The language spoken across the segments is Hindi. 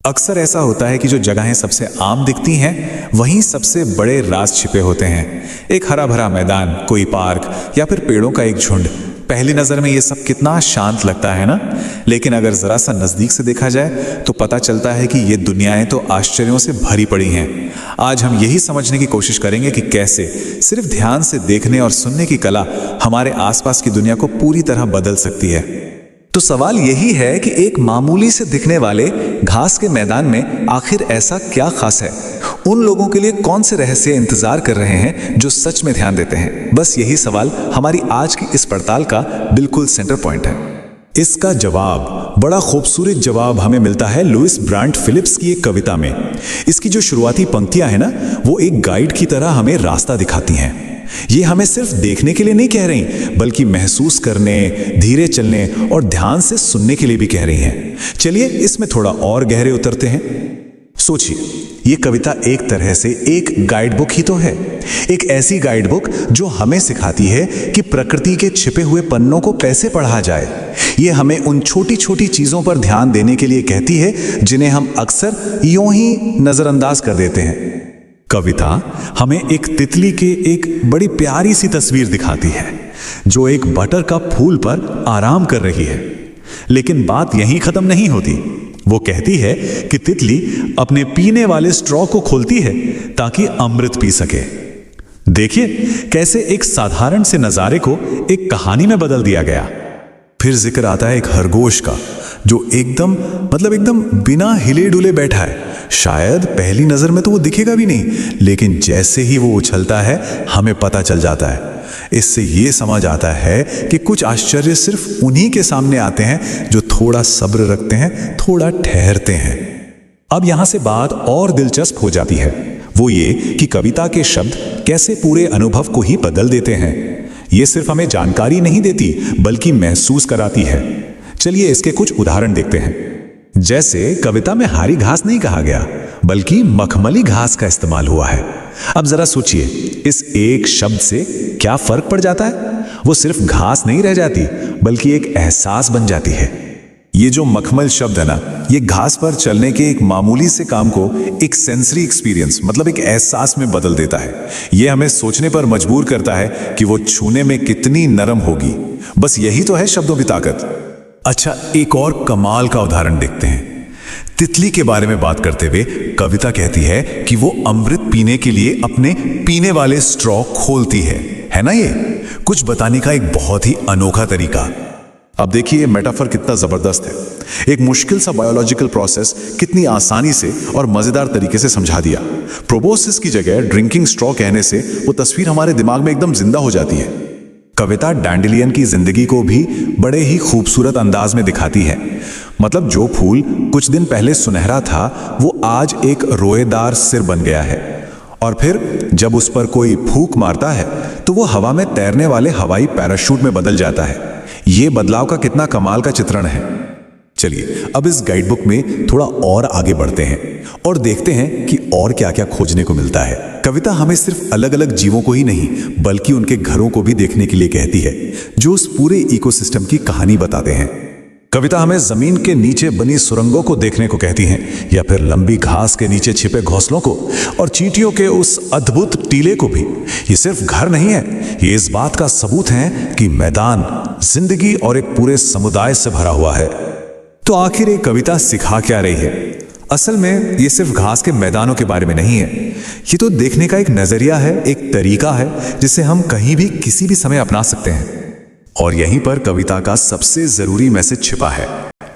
अक्सर ऐसा होता है कि जो जगहें सबसे आम दिखती हैं वहीं सबसे बड़े राज छिपे होते हैं। एक हरा भरा मैदान, कोई पार्क या फिर पेड़ों का एक झुंड। पहली नज़र में ये सब कितना शांत लगता है ना, लेकिन अगर ज़रा सा नज़दीक से देखा जाए तो पता चलता है कि ये दुनियाएं तो आश्चर्यों से भरी पड़ी हैं। आज हम यही समझने की कोशिश करेंगे कि कैसे सिर्फ ध्यान से देखने और सुनने की कला हमारे आसपास की दुनिया को पूरी तरह बदल सकती है। तो सवाल यही है कि एक मामूली से दिखने वाले घास के मैदान में आखिर ऐसा क्या खास है? उन लोगों के लिए कौन से रहस्य इंतजार कर रहे हैं जो सच में ध्यान देते हैं? बस यही सवाल हमारी आज की इस पड़ताल का बिल्कुल सेंटर पॉइंट है। इसका जवाब, बड़ा खूबसूरत जवाब हमें मिलता है लुइस ब्रांट फिलिप्स की एक कविता में। इसकी जो शुरुआती पंक्तियां हैं ना, वो एक गाइड की तरह हमें रास्ता दिखाती हैं। ये हमें सिर्फ देखने के लिए नहीं कह रही, बल्कि महसूस करने, धीरे चलने और ध्यान से सुनने के लिए भी कह रही हैं। चलिए इसमें थोड़ा और गहरे उतरते हैं। सोचिए, ये कविता एक तरह से एक गाइड बुक ही तो है। एक ऐसी गाइड बुक जो हमें सिखाती है कि प्रकृति के छिपे हुए पन्नों को कैसे पढ़ा जाए। ये हमें उन छोटी छोटी चीजों पर ध्यान देने के लिए कहती है जिन्हें हम अक्सर यूं ही नजरअंदाज कर देते हैं। कविता हमें एक तितली के एक बड़ी प्यारी सी तस्वीर दिखाती है जो एक बटर का फूल पर आराम कर रही है। लेकिन बात यहीं खत्म नहीं होती। वो कहती है कि तितली अपने पीने वाले स्ट्रॉ को खोलती है ताकि अमृत पी सके। देखिए कैसे एक साधारण से नजारे को एक कहानी में बदल दिया गया। फिर जिक्र आता है एक खरगोश का जो एकदम बिना हिले डुले बैठा है। शायद पहली नजर में तो वो दिखेगा भी नहीं, लेकिन जैसे ही वो उछलता है हमें पता चल जाता है। इससे ये समझ आता है कि कुछ आश्चर्य सिर्फ उन्हीं के सामने आते हैं जो थोड़ा सब्र रखते हैं, थोड़ा ठहरते हैं। अब यहां से बात और दिलचस्प हो जाती है। वो ये कि कविता के शब्द कैसे पूरे अनुभव को ही बदल देते हैं। ये सिर्फ हमें जानकारी नहीं देती, बल्कि महसूस कराती है। चलिए इसके कुछ उदाहरण देखते हैं। जैसे कविता में हरी घास नहीं कहा गया, बल्कि मखमली घास का इस्तेमाल हुआ है। अब जरा सोचिए, इस एक शब्द से क्या फर्क पड़ जाता है। वो सिर्फ घास नहीं रह जाती, बल्कि एक एहसास बन जाती है। ये जो मखमल शब्द है ना, ये घास पर चलने के एक मामूली से काम को एक सेंसरी एक्सपीरियंस, एक एहसास में बदल देता है। ये हमें सोचने पर मजबूर करता है कि वो छूने में कितनी नरम होगी। बस यही तो है शब्दों की ताकत। अच्छा, एक और कमाल का उदाहरण देखते हैं। तितली के बारे में बात करते हुए कविता कहती है कि वो अमृत पीने के लिए अपने पीने वाले स्ट्रॉ खोलती है ना। ये कुछ बताने का एक बहुत ही अनोखा तरीका। अब देखिए ये मेटाफर कितना जबरदस्त है। एक मुश्किल सा बायोलॉजिकल प्रोसेस कितनी आसानी से और मजेदार तरीके से समझा दिया। प्रोबोसिस की जगह ड्रिंकिंग स्ट्रॉ कहने से वो तस्वीर हमारे दिमाग में एकदम जिंदा हो जाती है। कविता डैंडेलियन की जिंदगी को भी बड़े ही खूबसूरत अंदाज में दिखाती है। जो फूल कुछ दिन पहले सुनहरा था, वो आज एक रोएदार सिर बन गया है। और फिर जब उस पर कोई फूंक मारता है तो वो हवा में तैरने वाले हवाई पैराशूट में बदल जाता है। ये बदलाव का कितना कमाल का चित्रण है। चलिए अब इस गाइड बुक में थोड़ा और आगे बढ़ते हैं और देखते हैं कि और क्या क्या खोजने को मिलता है। कविता हमें सिर्फ अलग अलग जीवों को ही नहीं, बल्कि उनके घरों को भी देखने के लिए कहती है, जो उस पूरे इकोसिस्टम की कहानी बताते हैं। कविता हमें जमीन के नीचे बनी सुरंगों को देखने को कहती हैं, या फिर लंबी घास के नीचे छिपे घोंसलों को, और चींटियों के उस अद्भुत टीले को भी। ये सिर्फ घर नहीं है, ये इस बात का सबूत है कि मैदान जिंदगी और एक पूरे समुदाय से भरा हुआ है। तो आखिर ये कविता सिखा क्या रही है? असल में ये सिर्फ घास के मैदानों के बारे में नहीं है। ये तो देखने का एक नजरिया है, एक तरीका है जिसे हम कहीं भी किसी भी समय अपना सकते हैं। और यहीं पर कविता का सबसे जरूरी मैसेज छिपा है।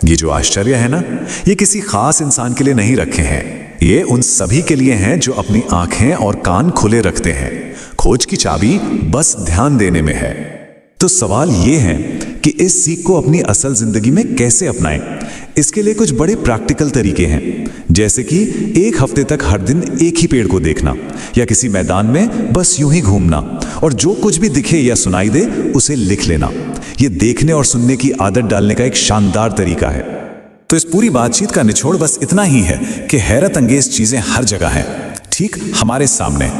ये जो आश्चर्य है ना, ये किसी खास इंसान के लिए नहीं रखे हैं। ये उन सभी के लिए हैं जो अपनी आंखें और कान खुले रखते हैं। खोज की चाबी बस ध्यान देने में है। तो सवाल ये है कि इस सीख को अपनी असल जिंदगी में कैसे अपनाएं। इसके लिए कुछ बड़े प्रैक्टिकल तरीके हैं, जैसे कि एक हफ्ते तक हर दिन एक ही पेड़ को देखना, या किसी मैदान में बस यूं ही घूमना, और जो कुछ भी दिखे या सुनाई दे उसे लिख लेना। ये देखने और सुनने की आदत डालने का एक शानदार तरीका है। तो इस पूरी बातचीत का निचोड़ बस इतना ही है कि हैरत अंगेज चीजें हर जगह हैं, ठीक हमारे सामने।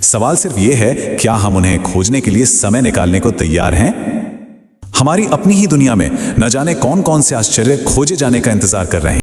सवाल सिर्फ ये है, क्या हम उन्हें खोजने के लिए समय निकालने को तैयार हैं? हमारी अपनी ही दुनिया में न जाने कौन कौन से आश्चर्य खोजे जाने का इंतजार कर रहे हैं।